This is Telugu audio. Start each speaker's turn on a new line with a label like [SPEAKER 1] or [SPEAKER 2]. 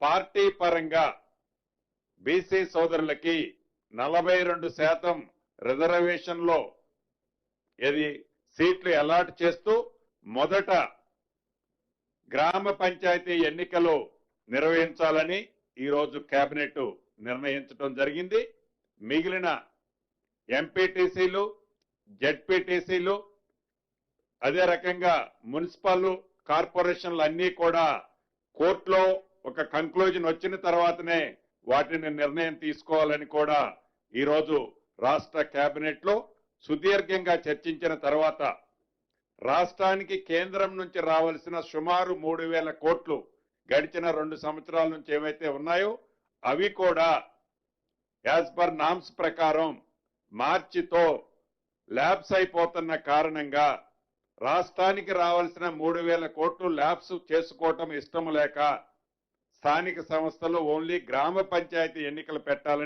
[SPEAKER 1] పార్టీ పరంగా బీసీ సోదరులకి 42% రిజర్వేషన్లో సీట్లు అలాట్ చేస్తూ మొదట గ్రామ పంచాయతీ ఎన్నికలు నిర్వహించాలని ఈరోజు కేబినెట్ నిర్ణయించడం జరిగింది. మిగిలిన ఎంపీటీసీలు, జెడ్పీటీసీలు, అదే రకంగా మున్సిపల్ కార్పొరేషన్లు అన్నీ కూడా కోర్టులో ఒక కంక్లూజన్ వచ్చిన తర్వాతనే వాటిని నిర్ణయం తీసుకోవాలని కూడా ఈరోజు రాష్ట్ర కేబినెట్ లో సుదీర్ఘంగా చర్చించిన తర్వాత రాష్ట్రానికి కేంద్రం నుంచి రావాల్సిన సుమారు 3,000 కోట్లు గడిచిన 2 సంవత్సరాల నుంచి ఏవైతే ఉన్నాయో అవి కూడా యాజ్ పర్ నామ్స్ ప్రకారం మార్చితో ల్యాబ్స్ అయిపోతున్న కారణంగా రాష్ట్రానికి రావాల్సిన 3,000 కోట్లు ల్యాబ్స్ చేసుకోవటం ఇష్టం లేక స్థానిక సంస్థలు ఓన్లీ గ్రామ పంచాయతీ ఎన్నికలు పెట్టాలని